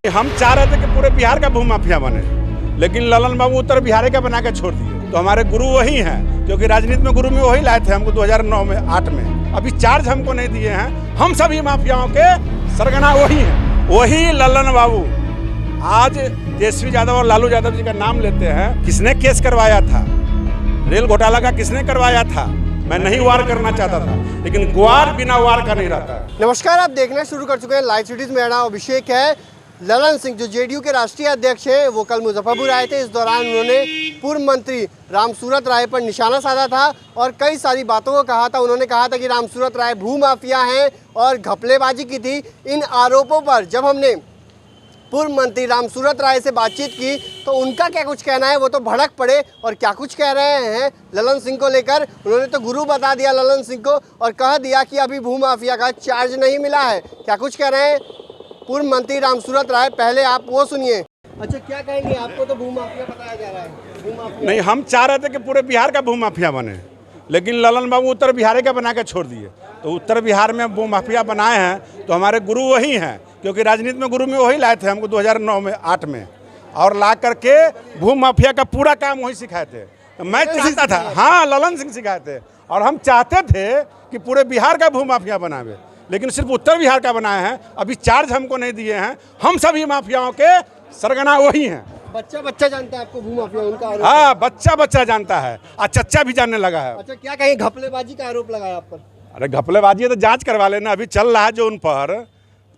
हम चाह रहे थे कि पूरे बिहार का भूमाफिया बने, लेकिन ललन बाबू उत्तर बिहार का बना के छोड़ दिए। तो हमारे गुरु वही हैं, क्योंकि राजनीति में गुरु में वही लाए थे हमको 2009 में 8 में। अभी चार्ज हमको नहीं दिए हैं। हम सभी माफियाओं के सरगना वही हैं, वही ललन बाबू। आज तेजस्वी यादव और लालू यादव जी का नाम लेते हैं। किसने केस करवाया था? रेल घोटाला का किसने करवाया था? मैं नहीं वार करना चाहता था, लेकिन ग्वार बिना वार का नहीं रहता। नमस्कार, आप देखना शुरू कर चुके हैं लाइव सिटीज। मेरा नाम अभिषेक है। ललन सिंह जो जेडीयू के राष्ट्रीय अध्यक्ष हैं, वो कल मुजफ्फरपुर आए थे। इस दौरान उन्होंने पूर्व मंत्री रामसूरत राय पर निशाना साधा था और कई सारी बातों को कहा था। उन्होंने कहा था कि रामसूरत राय भूमाफिया हैं और घपलेबाजी की थी। इन आरोपों पर जब हमने पूर्व मंत्री रामसूरत राय से बातचीत की तो उनका क्या कुछ कहना है, वो तो भड़क पड़े और क्या कुछ कह रहे हैं ललन सिंह को लेकर। उन्होंने तो गुरु बता दिया ललन सिंह को और कह दिया कि अभी भूमाफिया का चार्ज नहीं मिला है। क्या कुछ कह रहे हैं पूर्व मंत्री रामसूरत राय, पहले आप वो सुनिए। अच्छा, क्या कहेंगे? आपको तो भूमाफिया बताया जा रहा है। भूमाफिया नहीं, हम चाह रहे थे कि पूरे बिहार का भूमाफिया बने, लेकिन ललन बाबू उत्तर बिहार का बना के छोड़ दिए। तो उत्तर बिहार में भूमाफिया बनाए हैं तो हमारे गुरु वही हैं, क्योंकि राजनीति में गुरु में वही लाए थे हमको 2009 में 8 में, और ला करके भूमाफिया का पूरा काम वही सिखाए थे। तो मैं चाहता था, हाँ, ललन सिंह सिखाए थे, और हम चाहते थे कि पूरे बिहार का भूमाफिया बनावे, लेकिन सिर्फ उत्तर बिहार का बनाए हैं। अभी चार्ज हमको नहीं दिए हैं। हम सभी माफियाओं के सरगना वही हैं। बच्चा बच्चा जानता है आपको भूमाफिया उनका आरोप? हाँ, बच्चा बच्चा जानता है और चच्चा भी जानने लगा है। अच्छा, क्या कहें? घपलेबाजी का आरोप लगाया आप पर? अरे घपलेबाजी है तो जांच करवा लेना। अभी चल रहा है जो उन पर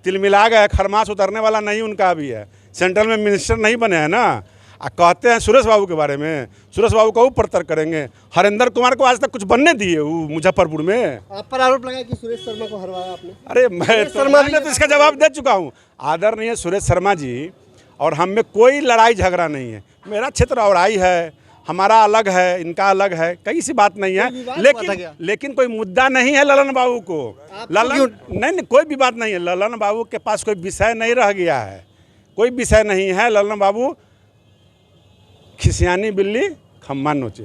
तिलमिला गए, खरमास उतरने वाला नहीं उनका अभी है। सेंट्रल में मिनिस्टर नहीं बने हैं ना। कहते हैं सुरेश बाबू के बारे में, सुरेश बाबू का ऊपर तर्क करेंगे। हरेंद्र कुमार को आज तक कुछ बनने दिए वो मुजफ्फरपुर में। आप पर आरोप लगाया कि सुरेश शर्मा को हरवाया आपने? अरे मैंने तो इसका जवाब दे चुका हूँ। आदरणीय सुरेश शर्मा जी और हम में कोई लड़ाई झगड़ा नहीं है। मेरा क्षेत्र और आई है, हमारा अलग है, इनका अलग है, कई सी बात नहीं है। लेकिन कोई मुद्दा नहीं है ललन बाबू को। ललन नहीं, कोई भी बात नहीं है। ललन बाबू के पास कोई विषय नहीं रह गया है, कोई विषय नहीं है। ललन बाबू खिसियानी बिल्ली खम्मा नोचे।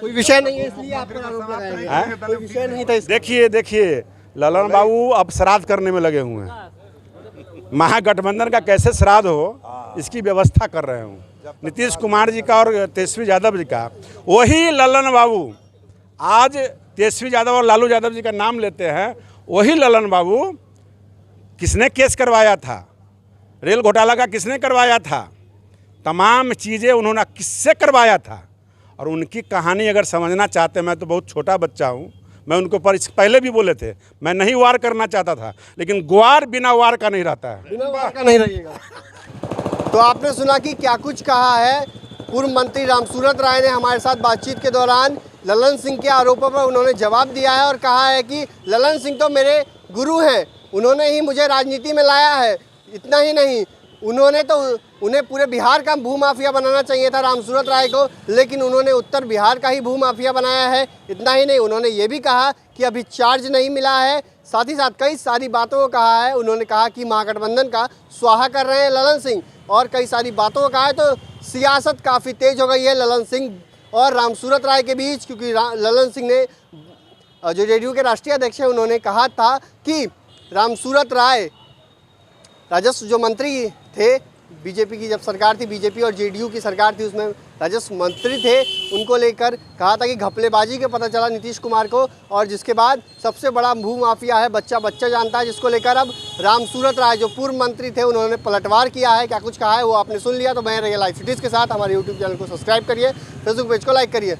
कोई विषय नहीं है इसलिए आप पर आरोप लगाया गया। कोई विषय नहीं था। देखिए ललन बाबू अब श्राद्ध करने में लगे हुए हैं। महागठबंधन का कैसे श्राद्ध हो इसकी व्यवस्था कर रहे हूँ। नीतीश कुमार जी का और तेजस्वी यादव जी का, वही ललन बाबू। आज तेजस्वी यादव और लालू यादव जी का नाम लेते हैं। वही ललन बाबू। किसने केस करवाया था? रेल घोटाला का किसने करवाया था? तमाम चीज़ें उन्होंने किससे करवाया था? और उनकी कहानी अगर समझना चाहते, मैं तो बहुत छोटा बच्चा हूँ, मैं उनको पर पहले भी बोले थे, मैं नहीं वार करना चाहता था, लेकिन ग्वार बिना वार का नहीं रहता है। बिना वार का नहीं रहेगा। तो आपने सुना कि क्या कुछ कहा है पूर्व मंत्री रामसूरत राय ने हमारे साथ बातचीत के दौरान। ललन सिंह के आरोपों पर उन्होंने जवाब दिया है और कहा है कि ललन सिंह तो मेरे गुरु हैं, उन्होंने ही मुझे राजनीति में लाया है। इतना ही नहीं, उन्हें पूरे बिहार का भूमाफिया बनाना चाहिए था रामसूरत राय को, लेकिन उन्होंने उत्तर बिहार का ही भूमाफिया बनाया है। इतना ही नहीं, उन्होंने ये भी कहा कि अभी चार्ज नहीं मिला है। साथ ही साथ कई सारी बातों को कहा है। उन्होंने कहा कि महागठबंधन का स्वाहा कर रहे हैं ललन सिंह, और कई सारी बातों को कहा है। तो सियासत काफ़ी तेज हो गई है ललन सिंह और रामसूरत राय के बीच, क्योंकि ललन सिंह ने, जो जेडीयू के राष्ट्रीय अध्यक्ष हैं, उन्होंने कहा था कि रामसूरत राय राजस्व जो मंत्री थे, बीजेपी की जब सरकार थी, बीजेपी और जेडीयू की सरकार थी, उसमें राजस्व मंत्री थे, उनको लेकर कहा था कि घपलेबाजी के पता चला नीतीश कुमार को, और जिसके बाद सबसे बड़ा भूमाफिया है बच्चा बच्चा जानता है, जिसको लेकर अब रामसूरत राय जो पूर्व मंत्री थे उन्होंने पलटवार किया है। क्या कुछ कहा है वो आपने सुन लिया। तो मैं रही लाइव सिटीज़ के साथ। हमारे यूट्यूब चैनल को सब्सक्राइब करिए, फेसबुक पेज को लाइक करिए।